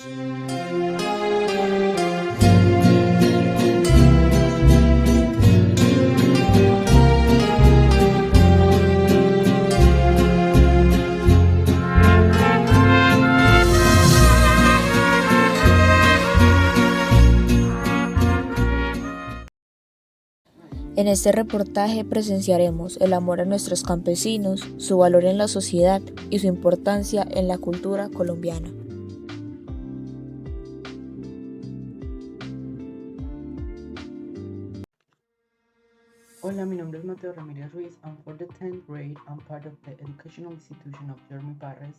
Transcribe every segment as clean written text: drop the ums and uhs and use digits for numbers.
En este reportaje presenciaremos el amor a nuestros campesinos, su valor en la sociedad y su importancia en la cultura colombiana. Hola, mi nombre es Mateo Ramírez Ruiz. I'm for the 10th grade. I'm part of the educational institution of Jeremy Parres.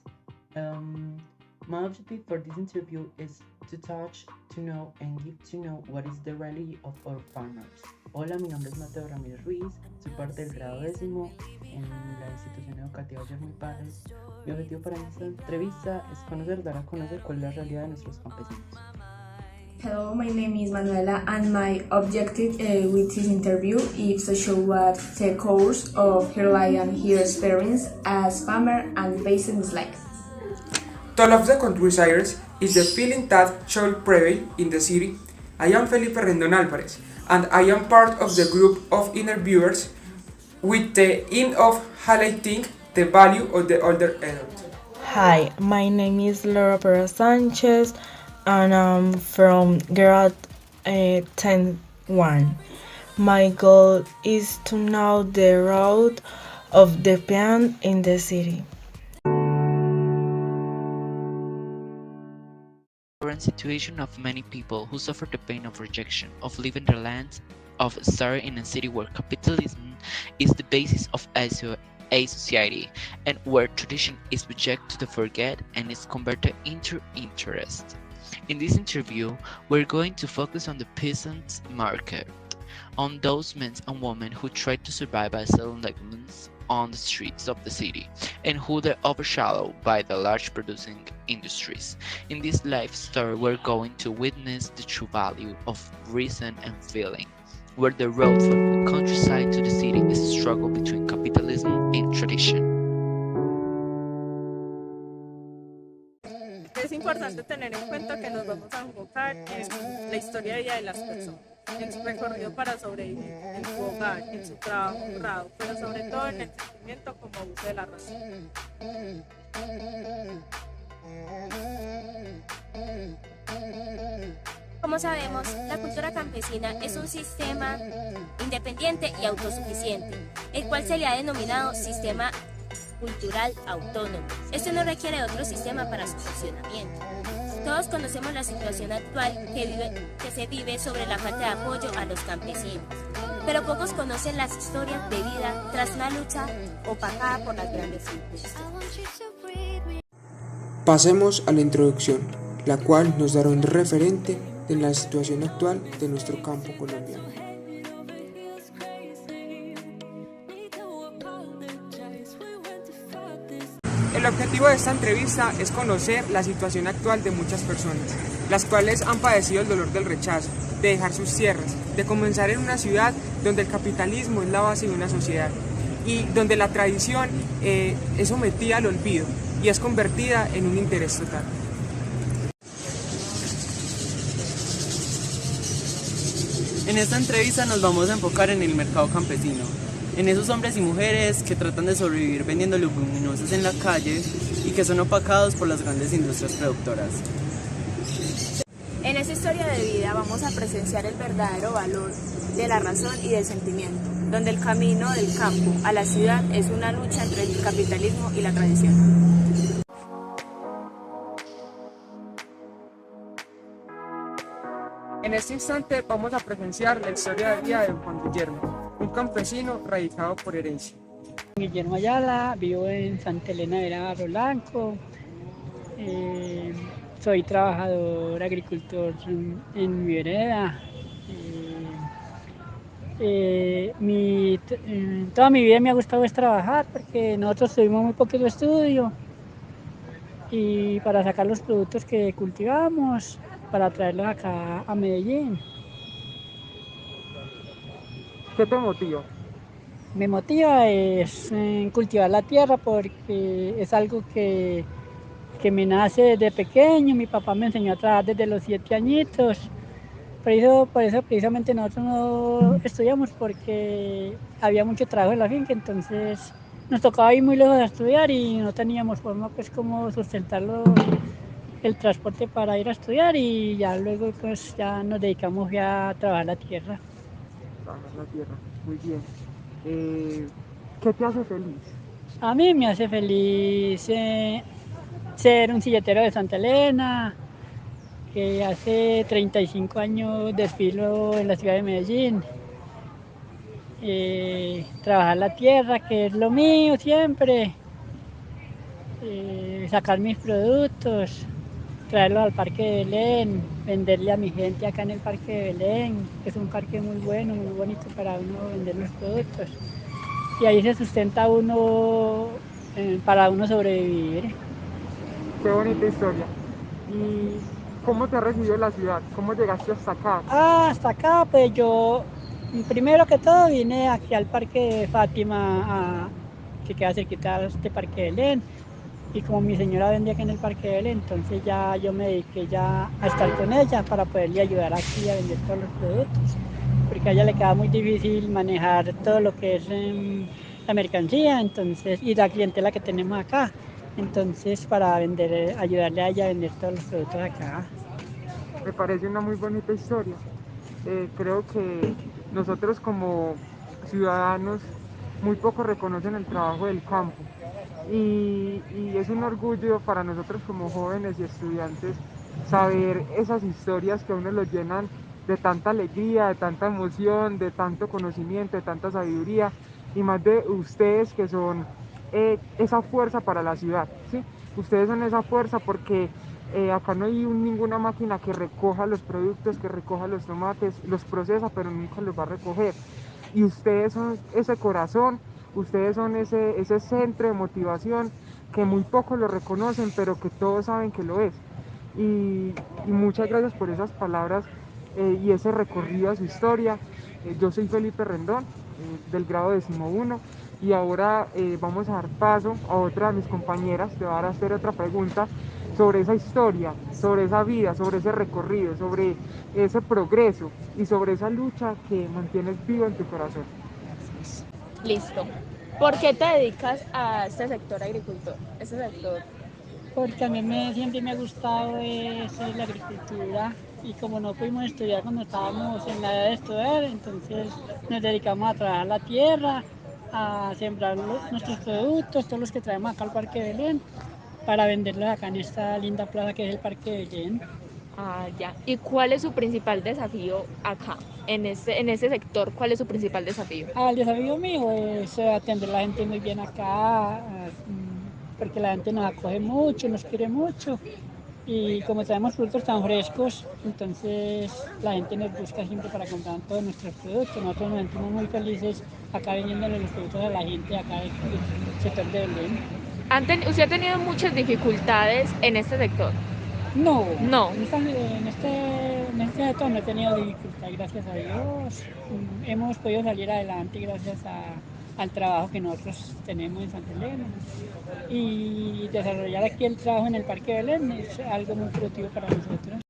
My objective for this interview is to touch, to know, and give to know what is the reality of our farmers. Hola, mi nombre es Mateo Ramírez Ruiz. Soy parte del grado 10º en la institución educativa Jeremy Parres. Mi objetivo para esta entrevista es dar a conocer cuál es la realidad de nuestros campesinos. Hello, my name is Manuela, and my objective with this interview is to show what the course of her life and her experience as farmer and business like. To love the countryside is the feeling that should prevail in the city. I am Felipe Rendon Álvarez, and I am part of the group of interviewers with the aim of highlighting the value of the older adult. Hi, my name is Laura Perez Sanchez, and I'm from grade 10-1. My goal is to know the road of the plant in the city. Current situation of many people who suffer the pain of rejection, of leaving their land, of starting in a city where capitalism is the basis of a society, and where tradition is rejected to forget and is converted into interest. In this interview, we're going to focus on the peasant market, on those men and women who try to survive by selling legumes on the streets of the city, and who are overshadowed by the large producing industries. In this life story, we're going to witness the true value of reason and feeling, where the road from the countryside to the city is a struggle between capitalism and tradition. Es importante tener en cuenta que nos vamos a enfocar en la historia de vida de las personas, en su recorrido para sobrevivir, en su hogar, en su trabajo honrado, pero sobre todo en el sentimiento como uso de la razón. Como sabemos, la cultura campesina es un sistema independiente y autosuficiente, el cual se le ha denominado sistema cultural autónomo. Esto no requiere de otro sistema para su funcionamiento. Todos conocemos la situación actual que se vive sobre la falta de apoyo a los campesinos, pero pocos conocen las historias de vida tras una lucha opacada por las grandes industrias. Pasemos a la introducción, la cual nos dará un referente de la situación actual de nuestro campo colombiano. El objetivo de esta entrevista es conocer la situación actual de muchas personas, las cuales han padecido el dolor del rechazo, de dejar sus tierras, de comenzar en una ciudad donde el capitalismo es la base de una sociedad y donde la tradición es sometida al olvido y es convertida en un interés total. En esta entrevista nos vamos a enfocar en el mercado campesino, en esos hombres y mujeres que tratan de sobrevivir vendiendo leguminosas en la calle y que son opacados por las grandes industrias productoras. En esta historia de vida vamos a presenciar el verdadero valor de la razón y del sentimiento, donde el camino del campo a la ciudad es una lucha entre el capitalismo y la tradición. En este instante vamos a presenciar la historia de vida de Juan Guillermo, un campesino radicado por herencia. Guillermo Ayala, vivo en Santa Elena de Barro Blanco, soy trabajador agricultor en mi vereda. Toda mi vida me ha gustado trabajar porque nosotros tuvimos muy poquito estudio y para sacar los productos que cultivamos, para traerlos acá a Medellín. ¿Qué te motiva? Me motiva es cultivar la tierra porque es algo que que me nace desde pequeño. Mi papá me enseñó a trabajar desde los 7 añitos. Por eso precisamente nosotros no estudiamos, porque había mucho trabajo en la finca, entonces nos tocaba ir muy lejos a estudiar y no teníamos forma pues como sustentarlo, el transporte para ir a estudiar, y ya luego pues ya nos dedicamos ya a trabajar la tierra. Trabajar la tierra, muy bien. ¿Qué te hace feliz? A mí me hace feliz ser un silletero de Santa Elena, que hace 35 años desfilo en la ciudad de Medellín. Trabajar la tierra, que es lo mío siempre, sacar mis productos, traerlos al Parque de Belén, venderle a mi gente acá en el Parque de Belén, que es un parque muy bueno, muy bonito para uno vender los productos. Y ahí se sustenta uno, para uno sobrevivir. Qué bonita historia. ¿Y cómo te ha recibido la ciudad? ¿Cómo llegaste hasta acá? Hasta acá, pues yo, primero que todo, vine aquí al Parque de Fátima, que queda cerquita de este Parque de Belén. Y como mi señora vende aquí en el Parque de Belén, entonces ya yo me dediqué ya a estar con ella para poderle ayudar aquí a vender todos los productos, porque a ella le queda muy difícil manejar todo lo que es la mercancía, entonces, y la clientela que tenemos acá. Entonces, para vender, ayudarle a ella a vender todos los productos acá. Me parece una muy bonita historia. Creo que nosotros como ciudadanos muy poco reconocen el trabajo del campo y es un orgullo para nosotros como jóvenes y estudiantes saber esas historias que a uno lo llenan de tanta alegría, de tanta emoción, de tanto conocimiento, de tanta sabiduría y más de ustedes que son esa fuerza para la ciudad, ¿sí? Ustedes son esa fuerza porque acá no hay ninguna máquina que recoja los productos, que recoja los tomates, los procesa, pero nunca los va a recoger. Y ustedes son ese corazón, ustedes son ese centro de motivación que muy pocos lo reconocen, pero que todos saben que lo es. Y muchas gracias por esas palabras y ese recorrido a su historia. Yo soy Felipe Rendón, del grado 11, y ahora vamos a dar paso a otra de mis compañeras. Te va a hacer otra pregunta sobre esa historia, sobre esa vida, sobre ese recorrido, sobre ese progreso y sobre esa lucha que mantienes viva en tu corazón. Listo. ¿Por qué te dedicas a este sector agricultor? Este sector. Porque a mí siempre me ha gustado eso, la agricultura, y como no pudimos estudiar cuando estábamos en la edad de estudiar, entonces nos dedicamos a trabajar la tierra, a sembrar nuestros productos, todos los que traemos acá al Parque de Belén, para venderlos acá en esta linda plaza que es el Parque de Belén. Ah, ya. ¿Y cuál es su principal desafío acá, en ese sector? ¿Cuál es su principal desafío? El desafío mío es atender a la gente muy bien acá, porque la gente nos acoge mucho, nos quiere mucho. Y como traemos productos tan frescos, entonces la gente nos busca siempre para comprar todos nuestros productos. Nosotros nos sentimos muy felices acá vendiéndole los productos a la gente acá del sector de Belén. ¿Usted ha tenido muchas dificultades en este sector? No, No. en este sector no he tenido dificultad, gracias a Dios. Hemos podido salir adelante gracias al trabajo que nosotros tenemos en Santa Elena. Y desarrollar aquí el trabajo en el Parque de Belén es algo muy productivo para nosotros.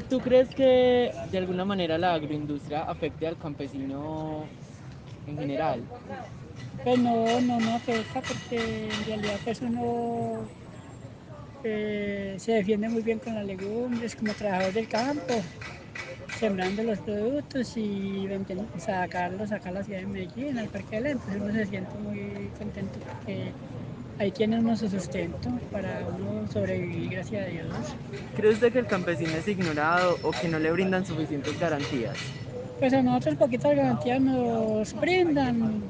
¿Tú crees que de alguna manera la agroindustria afecte al campesino en general? Pues no afecta, porque en realidad pues uno se defiende muy bien con las legumbres como trabajador del campo, sembrando los productos y sacarlos acá a la ciudad de Medellín, al Parque de Belén. Entonces uno se siente muy contento porque ahí tiene uno su sustento para uno sobrevivir, gracias a Dios. ¿Cree usted que el campesino es ignorado o que no le brindan suficientes garantías? Pues a nosotros poquitas garantías nos brindan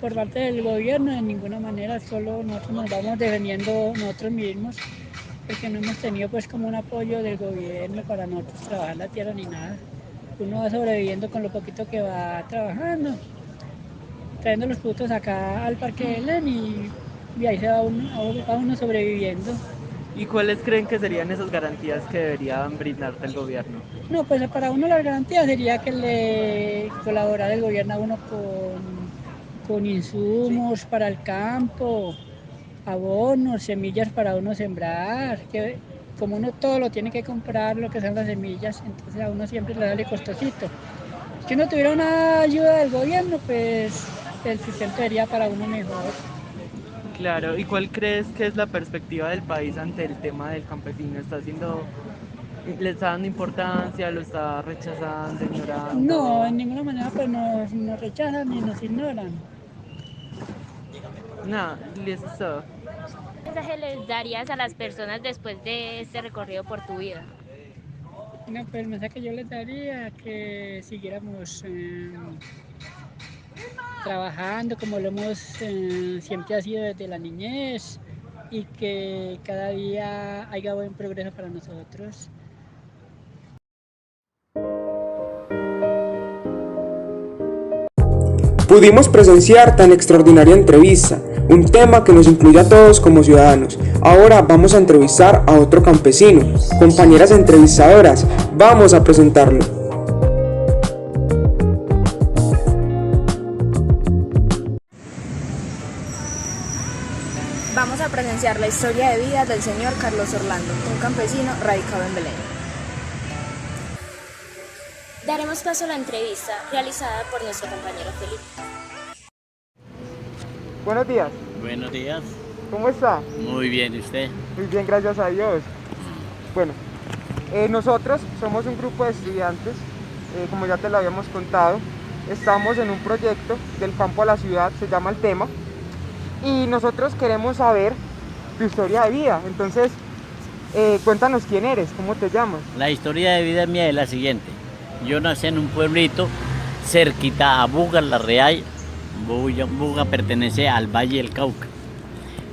por parte del gobierno, de ninguna manera, solo nosotros nos vamos defendiendo nosotros mismos, porque no hemos tenido pues como un apoyo del gobierno para nosotros trabajar la tierra ni nada. Uno va sobreviviendo con lo poquito que va trabajando, trayendo los productos acá al Parque de Belén, y ahí va uno sobreviviendo. ¿Y cuáles creen que serían esas garantías que debería brindarte el gobierno? No, pues para uno la garantía sería que le colaborara el gobierno a uno con insumos para el campo, abonos, semillas para uno sembrar, que como uno todo lo tiene que comprar, lo que son las semillas, entonces a uno siempre le sale costosito. Si uno tuviera una ayuda del gobierno, pues el sustento sería para uno mejor. Claro, ¿y cuál crees que es la perspectiva del país ante el tema del campesino? ¿Le está dando importancia, lo está rechazando, ignorando? No, en ninguna manera pues nos rechazan ni nos ignoran. No, listo. ¿Qué mensaje les darías a las personas después de este recorrido por tu vida? No, pues el mensaje que yo les daría que siguiéramos trabajando como lo hemos siempre ha sido desde la niñez y que cada día haya buen progreso para nosotros. Pudimos presenciar tan extraordinaria entrevista, un tema que nos incluye a todos como ciudadanos. Ahora vamos a entrevistar a otro campesino. Compañeras entrevistadoras, vamos a presentarlo. Vamos a presenciar la historia de vida del señor Carlos Orlando, un campesino radicado en Belén. Daremos paso a la entrevista realizada por nuestro compañero Felipe. Buenos días. Buenos días. ¿Cómo está? Muy bien, ¿y usted? Muy bien, gracias a Dios. Bueno, nosotros somos un grupo de estudiantes, como ya te lo habíamos contado. Estamos en un proyecto del campo a la ciudad, se llama El Tema, y nosotros queremos saber tu historia de vida. Entonces, cuéntanos quién eres, cómo te llamas. La historia de vida mía es la siguiente. Yo nací en un pueblito cerquita a Buga, La Real. Buga pertenece al Valle del Cauca.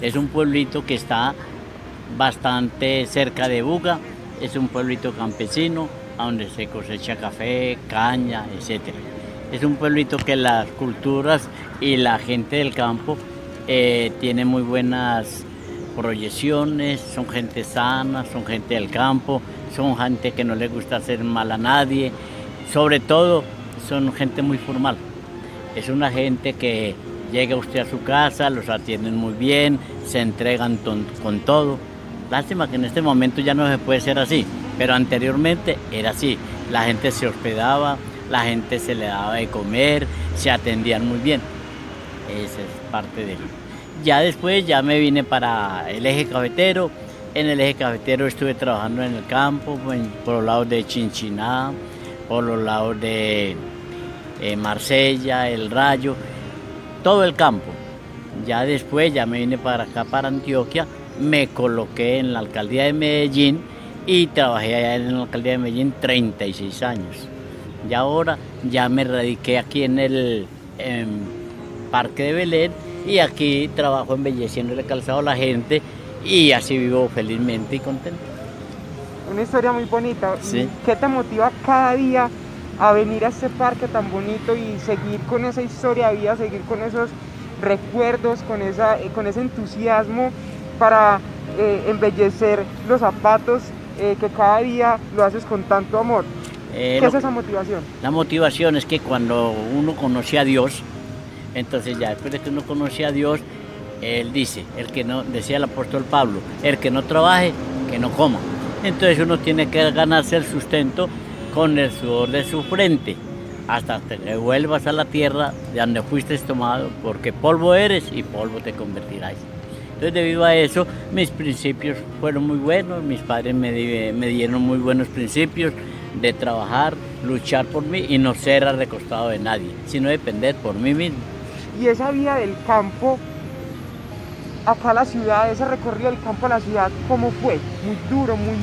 Es un pueblito que está bastante cerca de Buga. Es un pueblito campesino, donde se cosecha café, caña, etc. Es un pueblito que las culturas y la gente del campo tiene muy buenas proyecciones, son gente sana, son gente del campo, son gente que no le gusta hacer mal a nadie. Sobre todo, son gente muy formal. Es una gente que llega usted a su casa, los atienden muy bien, se entregan con todo. Lástima que en este momento ya no se puede ser así, pero anteriormente era así. La gente se hospedaba, la gente se le daba de comer, se atendían muy bien. Esa es parte de él. Ya después ya me vine para el eje cafetero. En el eje cafetero estuve trabajando en el campo, por los lados de Chinchiná, por los lados de Marsella, El Rayo, todo el campo. Ya después ya me vine para acá, para Antioquia, me coloqué en la alcaldía de Medellín y trabajé allá en la alcaldía de Medellín 36 años. Y ahora ya me radiqué aquí en el Parque de Belén y aquí trabajo embelleciendo el calzado a la gente y así vivo felizmente y contento. Una historia muy bonita. Sí. ¿Qué te motiva cada día a venir a este parque tan bonito y seguir con esa historia de vida, seguir con esos recuerdos, con ese entusiasmo para embellecer los zapatos que cada día lo haces con tanto amor? ¿Qué es esa motivación? La motivación es que cuando uno conoce a Dios, entonces ya después de que uno conoce a Dios, Él dice, decía el apóstol Pablo, el que no trabaje, que no coma. Entonces uno tiene que ganarse el sustento con el sudor de su frente, hasta que vuelvas a la tierra de donde fuiste tomado, porque polvo eres y polvo te convertirás. Entonces debido a eso, mis principios fueron muy buenos, mis padres me dieron muy buenos principios de trabajar, luchar por mí y no ser recostado de nadie, sino depender por mí mismo. Y esa vida del campo acá a la ciudad, ese recorrido del campo a la ciudad, ¿cómo fue? Muy duro, muy...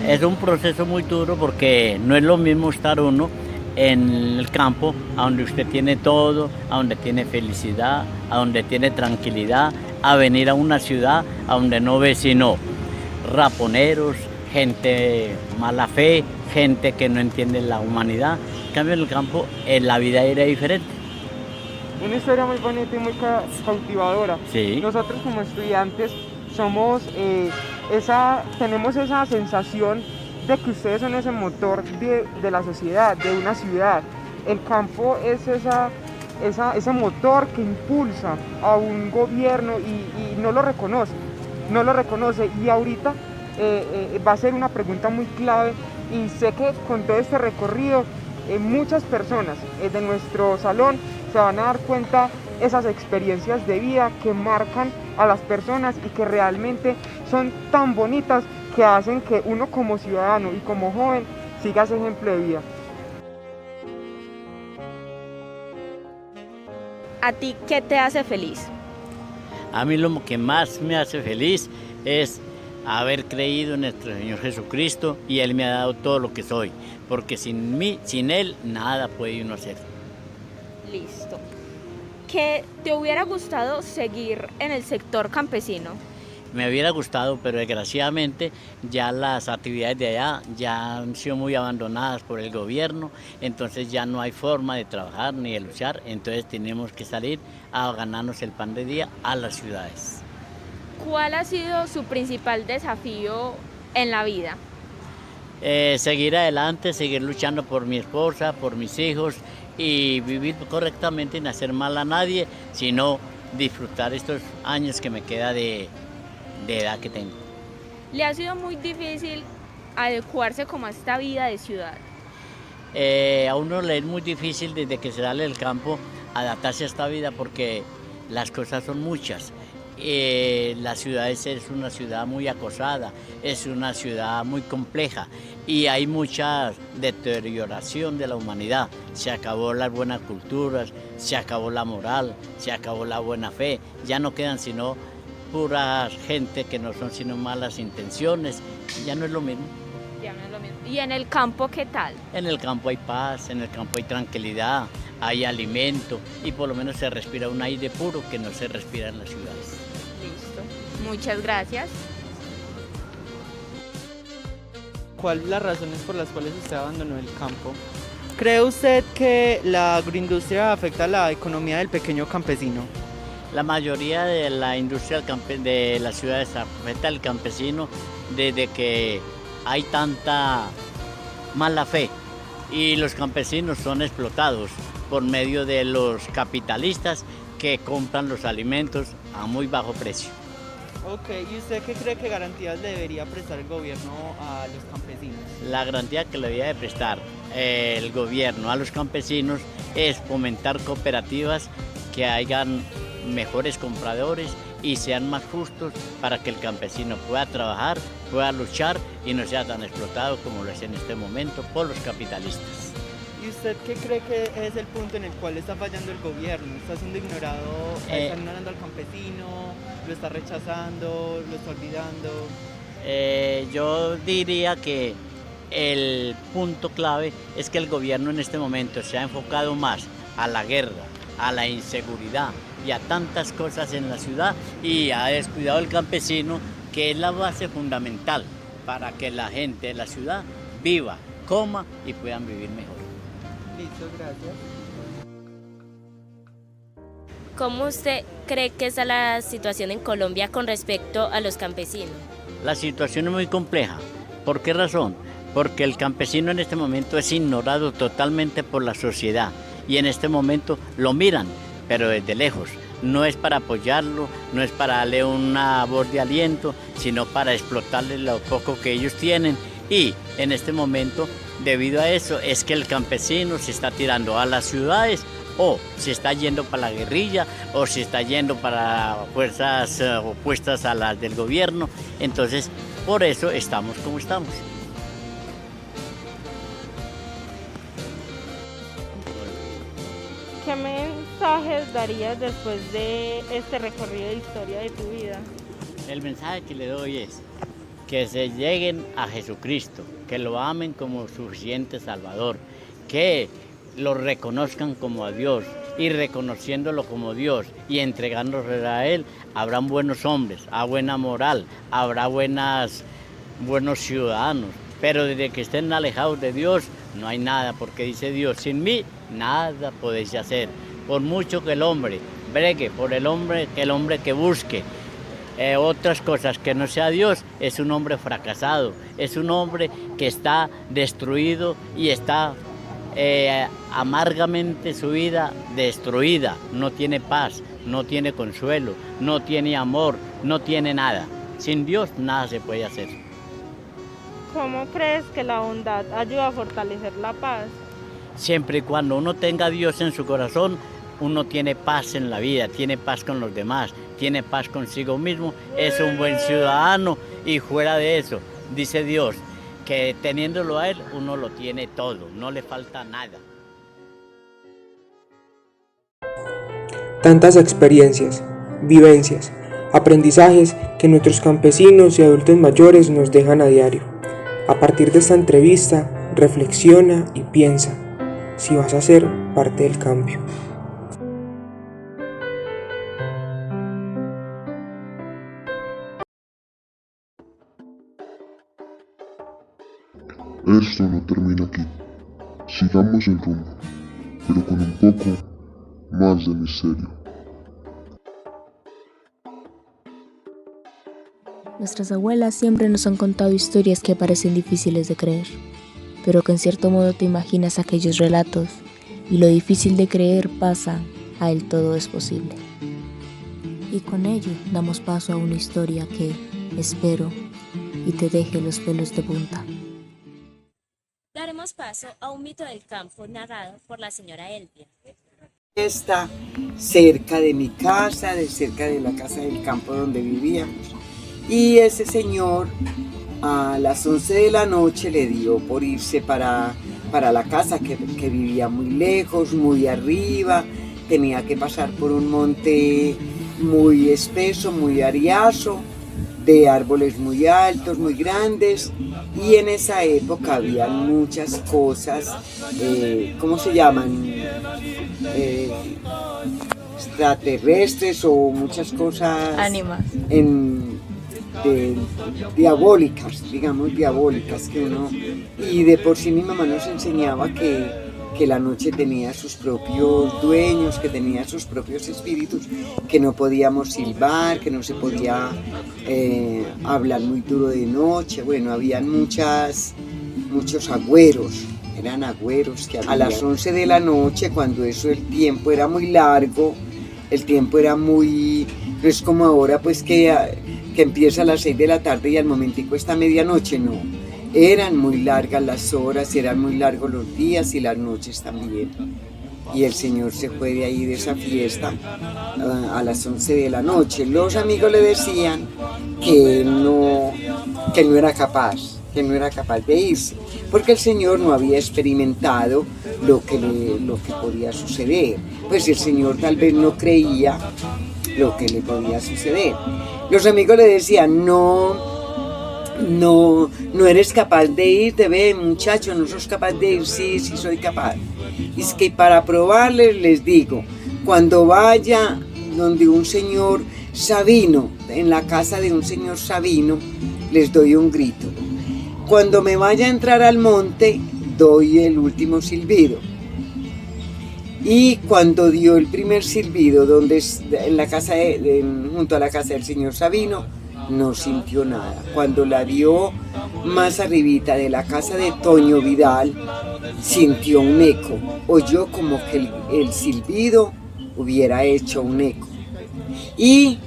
Es un proceso muy duro porque no es lo mismo estar uno en el campo, a donde usted tiene todo, a donde tiene felicidad, a donde tiene tranquilidad, a venir a una ciudad a donde no ve sino raponeros, gente mala fe, gente que no entiende la humanidad. En cambio en el campo la vida era diferente. Una historia muy bonita y muy cautivadora. Sí. Nosotros como estudiantes somos tenemos esa sensación de que ustedes son ese motor de la sociedad, de una ciudad. El campo es ese motor que impulsa a un gobierno y no lo reconoce, y ahorita va a ser una pregunta muy clave, y sé que con todo este recorrido muchas personas de nuestro salón se van a dar cuenta esas experiencias de vida que marcan a las personas y que realmente son tan bonitas que hacen que uno como ciudadano y como joven siga ese ejemplo de vida. ¿A ti qué te hace feliz? A mí lo que más me hace feliz es haber creído en nuestro Señor Jesucristo, y Él me ha dado todo lo que soy, porque sin Él, nada puede uno hacer. Listo. ¿Qué te hubiera gustado seguir en el sector campesino? Me hubiera gustado, pero desgraciadamente ya las actividades de allá ya han sido muy abandonadas por el gobierno, entonces ya no hay forma de trabajar ni de luchar, entonces tenemos que salir a ganarnos el pan de día a las ciudades. ¿Cuál ha sido su principal desafío en la vida? Seguir adelante, seguir luchando por mi esposa, por mis hijos, y vivir correctamente, sin hacer mal a nadie, sino disfrutar estos años que me queda de edad que tengo. ¿Le ha sido muy difícil adecuarse como a esta vida de ciudad? A uno le es muy difícil desde que se sale del campo adaptarse a esta vida, porque las cosas son muchas. La ciudad es una ciudad muy acosada, es una ciudad muy compleja, y hay mucha deterioración de la humanidad. Se acabó las buenas culturas, se acabó la moral, se acabó la buena fe, ya no quedan sino pura gente que no son sino malas intenciones, ya no es lo mismo. Ya no es lo mismo. ¿Y en el campo qué tal? En el campo hay paz, en el campo hay tranquilidad, hay alimento, y por lo menos se respira un aire puro que no se respira en las ciudades. Listo. Muchas gracias. ¿Cuáles las razones por las cuales usted abandonó el campo? ¿Cree usted que la agroindustria afecta a la economía del pequeño campesino? La mayoría de la industria de las ciudades afecta al campesino desde que hay tanta mala fe, y los campesinos son explotados por medio de los capitalistas que compran los alimentos a muy bajo precio. Ok, ¿y usted qué cree que garantías le debería prestar el gobierno a los campesinos? La garantía que le debería de prestar el gobierno a los campesinos es fomentar cooperativas que hayan mejores compradores y sean más justos, para que el campesino pueda trabajar, pueda luchar y no sea tan explotado como lo es en este momento por los capitalistas. ¿Y usted qué cree que es el punto en el cual está fallando el gobierno? ¿Está siendo ignorado, está ignorando al campesino, lo está rechazando, lo está olvidando? Yo diría que el punto clave es que el gobierno en este momento se ha enfocado más a la guerra, a la inseguridad y a tantas cosas en la ciudad, y ha descuidado al campesino, que es la base fundamental para que la gente de la ciudad viva, coma y puedan vivir mejor. Listo, gracias. ¿Cómo usted cree que está la situación en Colombia con respecto a los campesinos? La situación es muy compleja. ¿Por qué razón? Porque el campesino en este momento es ignorado totalmente por la sociedad, y en este momento lo miran, pero desde lejos. No es para apoyarlo, no es para darle una voz de aliento, sino para explotarle lo poco que ellos tienen. Y en este momento, debido a eso, es que el campesino se está tirando a las ciudades, o se está yendo para la guerrilla, o se está yendo para fuerzas opuestas a las del gobierno. Entonces, por eso estamos como estamos. ¿Qué mensajes darías después de este recorrido de historia de tu vida? El mensaje que le doy es que se lleguen a Jesucristo, que lo amen como suficiente Salvador, que lo reconozcan como a Dios, y reconociéndolo como Dios y entregándose a Él, habrán buenos hombres, habrá buena moral, habrá buenos ciudadanos. Pero desde que estén alejados de Dios, no hay nada, porque dice Dios, sin mí nada podéis hacer. Por mucho que el hombre bregue por el hombre que busque otras cosas que no sea Dios, es un hombre fracasado, es un hombre que está destruido y está amargamente su vida destruida, no tiene paz, no tiene consuelo, no tiene amor, no tiene nada. Sin Dios nada se puede hacer. ¿Cómo crees que la bondad ayuda a fortalecer la paz? Siempre y cuando uno tenga a Dios en su corazón, uno tiene paz en la vida, tiene paz con los demás, tiene paz consigo mismo, es un buen ciudadano y fuera de eso, dice Dios, que teniéndolo a Él, uno lo tiene todo, no le falta nada. Tantas experiencias, vivencias, aprendizajes que nuestros campesinos y adultos mayores nos dejan a diario. A partir de esta entrevista, reflexiona y piensa si vas a ser parte del cambio. Esto no termina aquí. Sigamos el rumbo, pero con un poco más de misterio. Nuestras abuelas siempre nos han contado historias que parecen difíciles de creer, pero que en cierto modo te imaginas aquellos relatos y lo difícil de creer pasa a el todo es posible. Y con ello damos paso a una historia que, espero, y te deje los pelos de punta. Daremos paso a un mito del campo narrado por la señora Elvia. Está cerca de mi casa, cerca de la casa del campo donde vivíamos. Y ese señor a las 11 de la noche le dio por irse para la casa que vivía muy lejos, muy arriba. Tenía que pasar por un monte muy espeso, muy ariazo, de árboles muy altos, muy grandes, y en esa época había muchas cosas, ¿cómo se llaman? Extraterrestres o muchas cosas... Ánimas. Diabólicas, digamos diabólicas, que uno... Y de por sí mi mamá nos enseñaba que la noche tenía sus propios dueños, que tenía sus propios espíritus, que no podíamos silbar, que no se podía hablar muy duro de noche. Bueno, habían muchos agüeros, eran agüeros que había. A las 11 de la noche, cuando el tiempo era muy largo, el tiempo era muy... No es como ahora pues que empieza a las 6 de la tarde y al momentico está medianoche, no. Eran muy largas las horas, eran muy largos los días y las noches también. Y el señor se fue de ahí, de esa fiesta, a las 11 de la noche. Los amigos le decían que no era capaz de irse, porque el señor no había experimentado lo que podía suceder. Pues el señor tal vez no creía lo que le podía suceder. Los amigos le decían, no eres capaz de irte, ve muchacho, no sos capaz de ir, sí soy capaz. Y es que para probarles les digo, cuando vaya donde un señor sabino, en la casa de un señor sabino, les doy un grito. Cuando me vaya a entrar al monte, doy el último silbido. Y cuando dio el primer silbido, en la casa junto a la casa del señor Sabino, no sintió nada. Cuando la dio más arribita de la casa de Toño Vidal, sintió un eco. Oyó como que el silbido hubiera hecho un eco. Y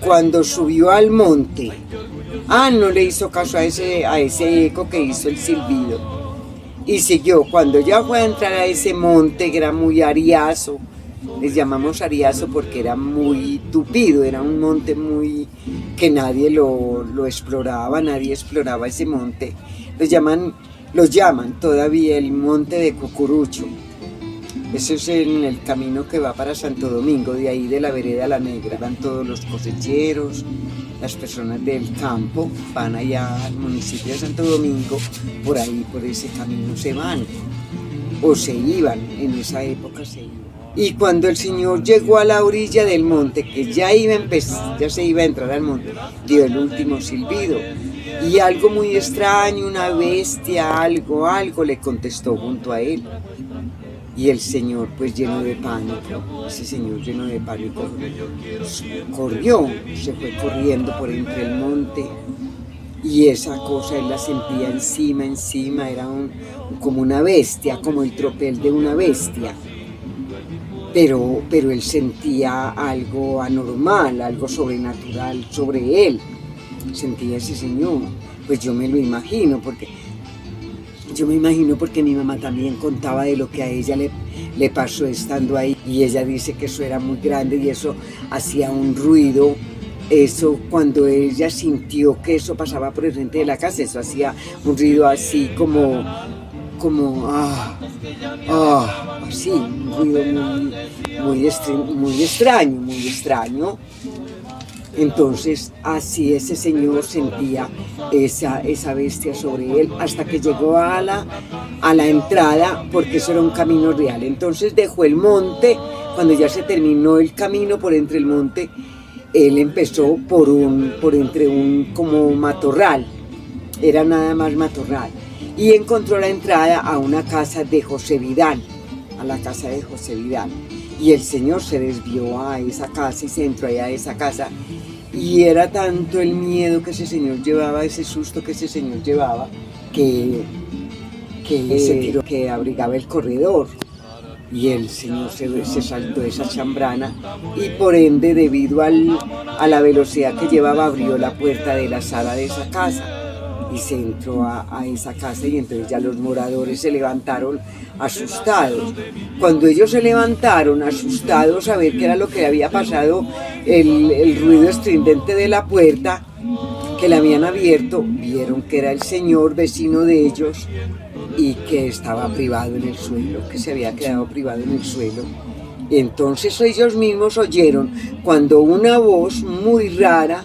cuando subió al monte, no le hizo caso a ese eco que hizo el silbido. Y siguió. Cuando ya fue a entrar a ese monte que era muy ariazo, les llamamos ariazo porque era muy tupido, era un monte muy que nadie lo exploraba, nadie exploraba ese monte. Los llaman todavía el monte de Cucurucho. Eso es en el camino que va para Santo Domingo, de ahí de la vereda La Negra. Van todos los cosecheros, las personas del campo, van allá al municipio de Santo Domingo, por ahí, por ese camino se van, o se iban, en esa época se iban. Y cuando el señor llegó a la orilla del monte, que ya se iba a entrar al monte, dio el último silbido. Y algo muy extraño, una bestia, algo le contestó junto a él. Y el señor, pues lleno de pánico, ese señor lleno de pánico, corrió, se fue corriendo por entre el monte y esa cosa él la sentía encima, era como una bestia, como el tropel de una bestia. Pero él sentía algo anormal, algo sobrenatural sobre él. Sentía ese señor. Pues yo me lo imagino, porque mi mamá también contaba de lo que a ella le pasó estando ahí. Y ella dice que eso era muy grande y eso hacía un ruido. Eso, cuando ella sintió que eso pasaba por el frente de la casa, eso hacía un ruido así como así, un ruido muy extraño. Entonces, así ese señor sentía esa bestia sobre él, hasta que llegó a la entrada, porque eso era un camino real. Entonces dejó el monte, cuando ya se terminó el camino por entre el monte, él empezó por entre un como matorral, era nada más matorral. Y encontró la entrada a una casa de José Vidal, a la casa de José Vidal. Y el señor se desvió a esa casa y se entró allá a esa casa. Y era tanto el miedo que ese señor llevaba, ese susto que ese señor llevaba, que abrigaba el corredor. Y el señor se saltó esa chambrana y por ende, debido a la velocidad que llevaba, abrió la puerta de la sala de esa casa. Y se entró a esa casa y entonces ya los moradores se levantaron asustados. Cuando ellos se levantaron asustados a ver qué era lo que había pasado, el ruido estridente de la puerta que la habían abierto, vieron que era el señor vecino de ellos y que estaba privado en el suelo, que se había quedado privado en el suelo. Entonces ellos mismos oyeron cuando una voz muy rara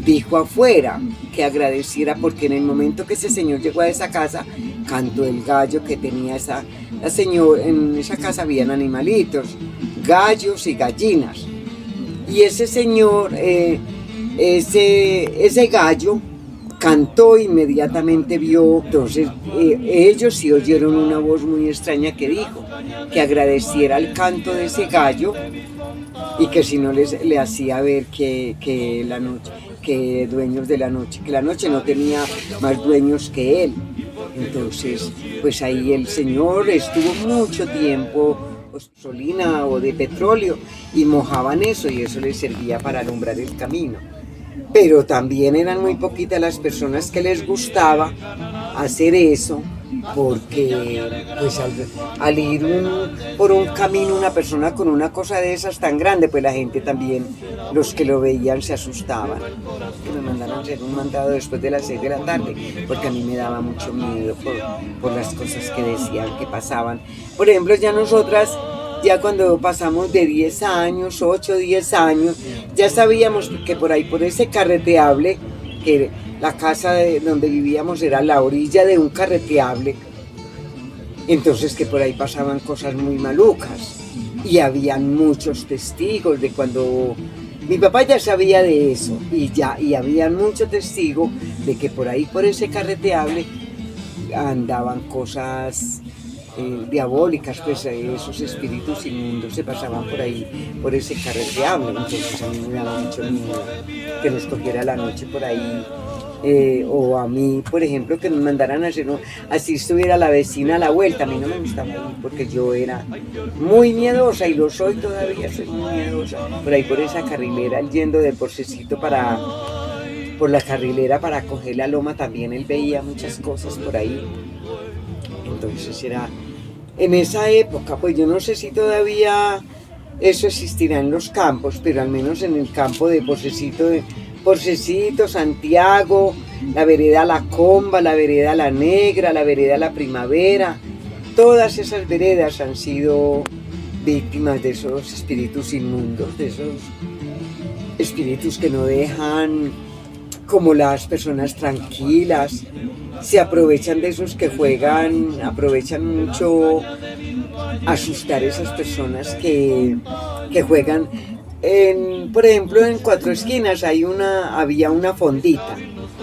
dijo afuera que agradeciera, porque en el momento que ese señor llegó a esa casa, cantó el gallo que tenía en esa casa habían animalitos, gallos y gallinas. Y ese señor, ese gallo cantó, inmediatamente vio. Entonces ellos sí oyeron una voz muy extraña que dijo que agradeciera el canto de ese gallo y que si no le hacía ver que la noche, que dueños de la noche, que la noche no tenía más dueños que él. Entonces, pues ahí el señor estuvo mucho tiempo de gasolina o de petróleo y mojaban eso y eso les servía para alumbrar el camino. Pero también eran muy poquitas las personas que les gustaba hacer eso, porque pues al ir por un camino una persona con una cosa de esas tan grande, pues la gente también, los que lo veían se asustaban. Que me mandaron a hacer un mandado después de las 6 de la tarde, porque a mí me daba mucho miedo por las cosas que decían que pasaban. Por ejemplo, ya nosotras, ya cuando pasamos de 10 años, 8, 10 años, ya sabíamos que por ahí, por ese carreteable, que la casa donde vivíamos era la orilla de un carreteable, entonces que por ahí pasaban cosas muy malucas y habían muchos testigos de cuando mi papá ya sabía de eso y habían muchos testigos de que por ahí, por ese carreteable, andaban cosas diabólicas, pues esos espíritus inmundos se pasaban por ahí, por ese carreteable. Entonces a mí me daba mucho miedo que nos cogiera la noche por ahí, o a mí, por ejemplo, que nos mandaran a hacer, así estuviera la vecina a la vuelta. A mí no me gustaba ir porque yo era muy miedosa y lo soy todavía, soy muy miedosa. Por ahí, por esa carrilera, yendo del Porcecito por la carrilera para coger la loma, también él veía muchas cosas por ahí. Entonces era, en esa época, pues yo no sé si todavía eso existirá en los campos, pero al menos en el campo de Porcecito, Santiago, la vereda La Comba, la vereda La Negra, la vereda La Primavera, todas esas veredas han sido víctimas de esos espíritus inmundos, de esos espíritus que no dejan como las personas tranquilas. Se aprovechan de esos que juegan, aprovechan mucho asustar a esas personas que juegan. Por ejemplo, en Cuatro Esquinas había una fondita,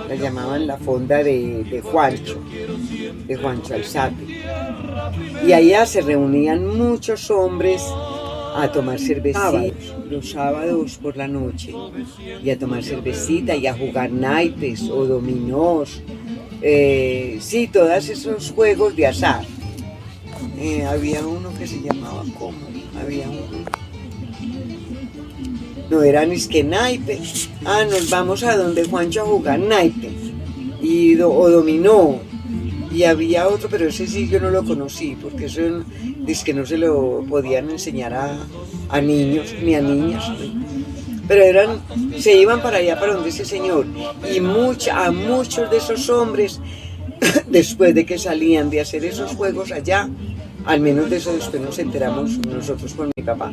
la llamaban la fonda de Juancho Alzate. Y allá se reunían muchos hombres a tomar cervecita los sábados por la noche y a tomar cervecita y a jugar naipes o dominós, sí, todos esos juegos de azar. Había uno que se llamaba ¿cómo? Había uno. No era ni que naipe. Nos vamos a donde Juancho a jugar naipe o dominó. Y había otro, pero ese sí yo no lo conocí, porque eso es que no se lo podían enseñar a niños ni a niñas. Pero se iban para allá, para donde ese señor. Y a muchos de esos hombres, después de que salían de hacer esos juegos allá, al menos de eso después nos enteramos nosotros con mi papá.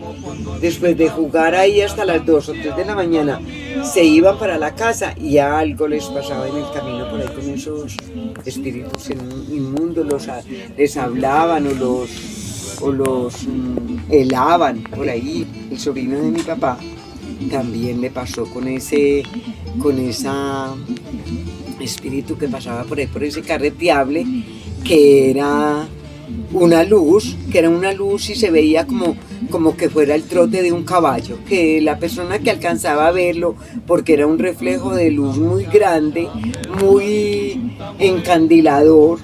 Después de jugar ahí hasta las 2 o 3 de la mañana, se iban para la casa y algo les pasaba en el camino por ahí con esos espíritus inmundos, les hablaban o los helaban por ahí. El sobrino de mi papá también le pasó con ese espíritu que pasaba por ahí, por ese carreteable, que era una luz y se veía como que fuera el trote de un caballo, que la persona que alcanzaba a verlo, porque era un reflejo de luz muy grande, muy encandilador,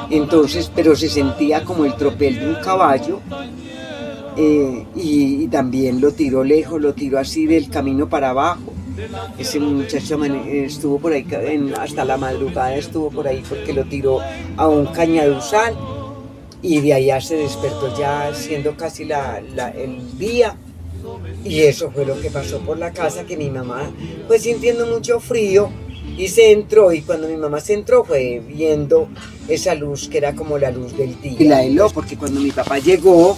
entonces, pero se sentía como el tropel de un caballo, y también lo tiró lejos, lo tiró así del camino para abajo. Ese muchacho estuvo por ahí, hasta la madrugada estuvo por ahí porque lo tiró a un cañaduzal. Y de allá se despertó ya siendo casi el día, y eso fue lo que pasó por la casa, que mi mamá fue sintiendo mucho frío y se entró, y cuando mi mamá se entró fue viendo esa luz que era como la luz del día. Y la heló, porque cuando mi papá llegó,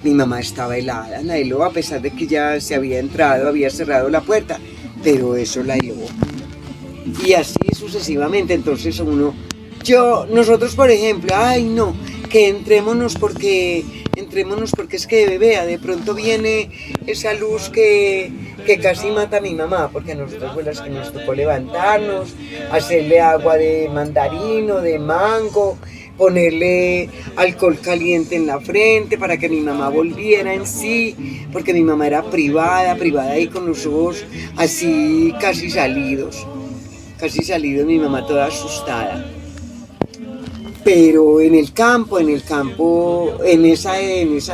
mi mamá estaba helada, la heló a pesar de que ya se había entrado, había cerrado la puerta, pero eso la heló. Y así sucesivamente, entonces nosotros por ejemplo, que entrémonos porque es que vea, de pronto viene esa luz que casi mata a mi mamá, porque a nosotros fue las que nos tocó levantarnos, hacerle agua de mandarino, de mango, ponerle alcohol caliente en la frente para que mi mamá volviera en sí, porque mi mamá era privada y con los ojos así casi salidos, mi mamá toda asustada. Pero en el campo, en esa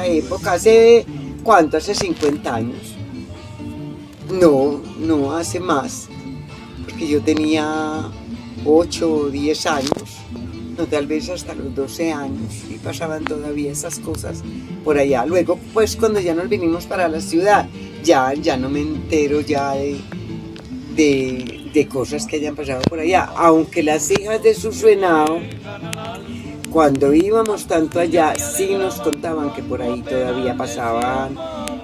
época, ¿hace cuánto? ¿Hace 50 años? No, hace más, porque yo tenía 8 o 10 años, no, tal vez hasta los 12 años, y pasaban todavía esas cosas por allá. Luego, pues cuando ya nos vinimos para la ciudad, ya no me entero ya de cosas que hayan pasado por allá, aunque las hijas de Susuenao, cuando íbamos tanto allá, sí nos contaban que por ahí todavía pasaban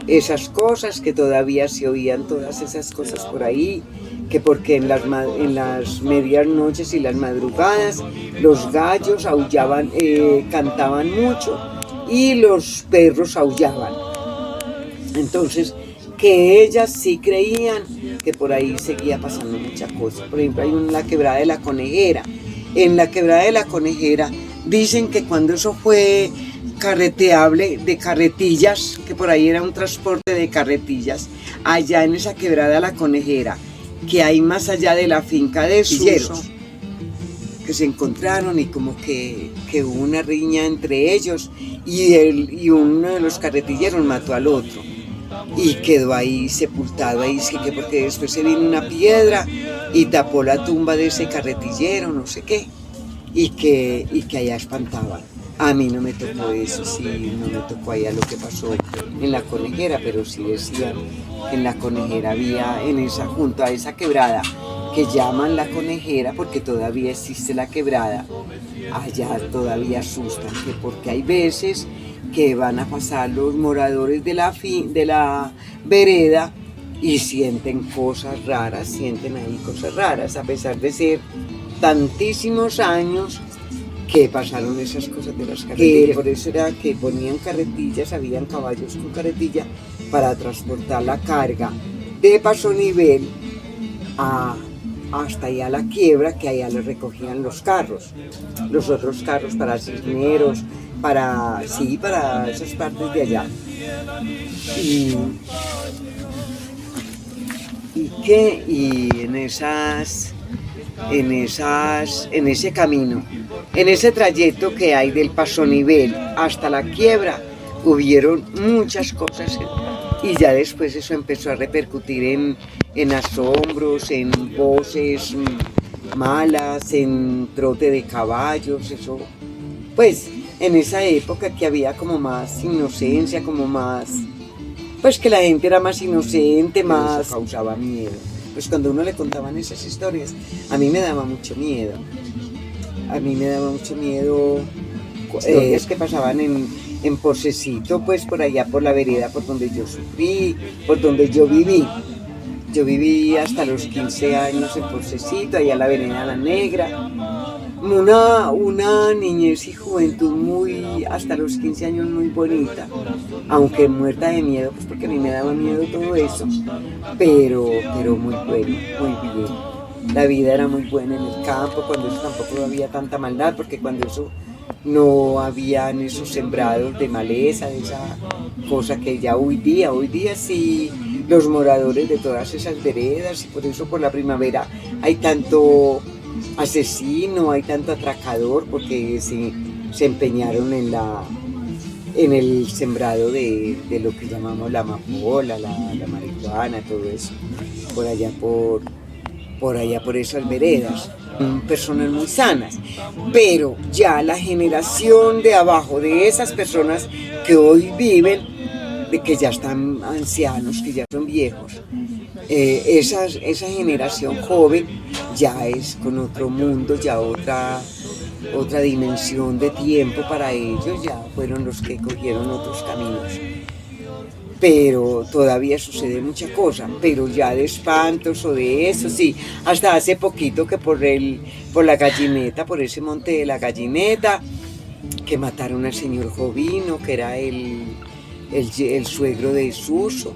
esas cosas, que todavía se oían todas esas cosas por ahí, que porque en las medias noches y las madrugadas los gallos aullaban, cantaban mucho, y los perros aullaban. Entonces, que ellas sí creían que por ahí seguía pasando muchas cosas. Por ejemplo, hay la quebrada de la Conejera. En la quebrada de la Conejera dicen que cuando eso fue carreteable de carretillas, que por ahí era un transporte de carretillas, allá en esa quebrada de la Conejera, que hay más allá de la finca de Suso, que se encontraron, y como que hubo una riña entre ellos, y uno de los carretilleros mató al otro. Y quedó ahí sepultado ahí, que porque después se vino una piedra y tapó la tumba de ese carretillero, no sé qué, y que allá espantaban. A mí no me tocó eso, sí, no me tocó allá lo que pasó en la Conejera, pero sí decían que en la Conejera había, junto a esa quebrada, que llaman la Conejera porque todavía existe la quebrada, allá todavía asustan, que porque hay veces que van a pasar los moradores de la vereda y sienten cosas raras, a pesar de ser tantísimos años que pasaron esas cosas de las carretillas. Por eso era que ponían carretillas, habían caballos con carretilla para transportar la carga de Paso Nivel a hasta allá a la quiebra, que allá les recogían los carros, los otros carros para Cisneros, para esas partes de allá. Y en ese camino, en ese trayecto que hay del Paso Nivel hasta la quiebra, hubieron muchas cosas y ya después eso empezó a repercutir en asombros, en voces malas, en trote de caballos, eso, pues en esa época que había como más inocencia, como más, pues que la gente era más inocente, más causaba miedo. Pues cuando uno le contaban esas historias, a mí me daba mucho miedo. A mí me daba mucho miedo historias que pasaban en Porcecito, pues por allá por la vereda por donde yo sufrí, por donde yo viví. Yo viví hasta los 15 años en Porcecito, allá en la vereda La Negra. Una niñez y juventud muy, hasta los 15 años muy bonita, aunque muerta de miedo, pues porque a mí me daba miedo todo eso, pero muy bueno, muy bien. La vida era muy buena en el campo, cuando eso tampoco había tanta maldad, porque cuando eso no habían esos sembrados de maleza, de esa cosa que ya hoy día sí, los moradores de todas esas veredas, y por eso por la primavera hay tanto asesino, hay tanto atracador, porque se empeñaron en el sembrado de lo que llamamos la amapola, la marihuana, todo eso, por allá por esas veredas. Personas muy sanas, pero ya la generación de abajo de esas personas que hoy viven, de que ya están ancianos, que ya son viejos, esa generación joven ya es con otro mundo, ya otra dimensión de tiempo para ellos, ya fueron los que cogieron otros caminos. Pero todavía sucede mucha cosa, pero ya de espantos o de eso, sí, hasta hace poquito que por la Gallineta, por ese monte de la Gallineta, que mataron al señor Jovino, que era el suegro de Suso,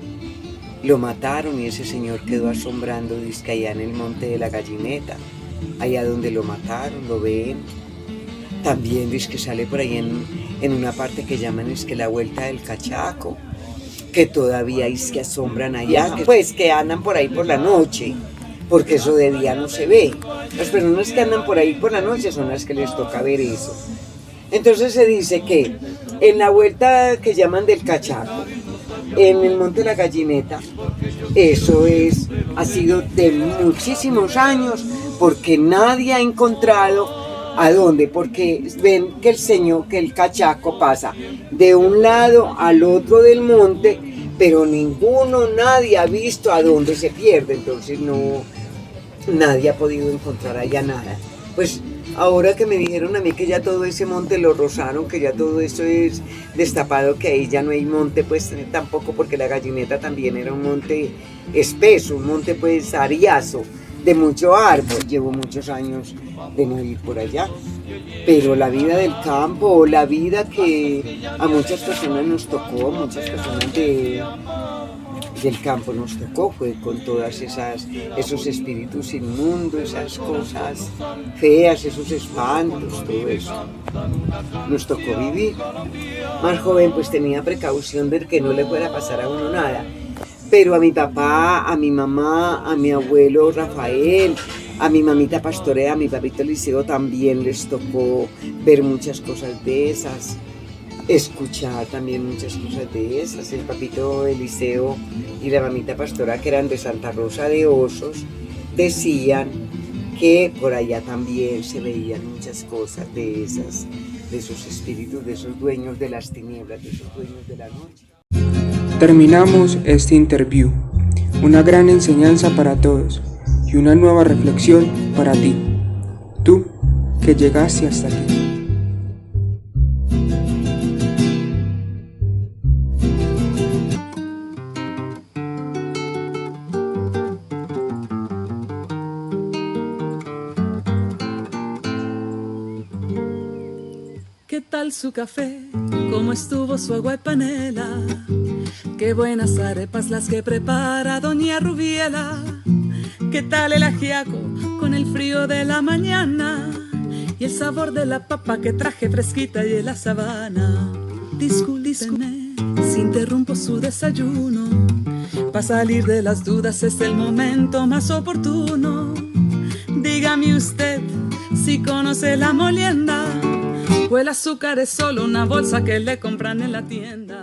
lo mataron y ese señor quedó asombrando, dizque allá en el monte de la Gallineta, allá donde lo mataron, lo ven. También dizque sale por ahí en una parte que llaman es que la Vuelta del Cachaco, que todavía es que asombran allá, pues que andan por ahí por la noche, porque eso de día no se ve. Las personas que andan por ahí por la noche son las que les toca ver eso. Entonces se dice que en la vuelta que llaman del Cachaco, en el Monte de la Gallineta, eso ha sido de muchísimos años, porque nadie ha encontrado ¿a dónde? Porque ven que el Cachaco pasa de un lado al otro del monte, pero nadie ha visto a dónde se pierde, entonces nadie ha podido encontrar allá nada. Pues ahora que me dijeron a mí que ya todo ese monte lo rozaron, que ya todo eso es destapado, que ahí ya no hay monte, pues tampoco, porque la Gallineta también era un monte espeso, un monte pues ariazo, de mucho árbol. Llevo muchos años de no ir por allá, pero la vida del campo, la vida que a muchas personas nos tocó, muchas personas del campo nos tocó, fue con todas esos espíritus inmundos, esas cosas feas, esos espantos, todo eso. Nos tocó vivir. Más joven pues tenía precaución de que no le fuera a pasar a uno nada. Pero a mi papá, a mi mamá, a mi abuelo Rafael, a mi mamita Pastorea, a mi papito Eliseo también les tocó ver muchas cosas de esas, escuchar también muchas cosas de esas. El papito Eliseo y la mamita Pastora, que eran de Santa Rosa de Osos, decían que por allá también se veían muchas cosas de esos espíritus, de esos dueños de las tinieblas, de esos dueños de la noche. Terminamos este interview, una gran enseñanza para todos y una nueva reflexión para ti, tú que llegaste hasta aquí. ¿Qué tal su café? ¿Cómo estuvo su agua y panela? Qué buenas arepas las que prepara doña Rubiela. ¿Qué tal el ajiaco con el frío de la mañana? Y el sabor de la papa que traje fresquita y en la sabana. Discúlpeme si interrumpo su desayuno. Para salir de las dudas es el momento más oportuno. Dígame usted si conoce la molienda o el azúcar es solo una bolsa que le compran en la tienda.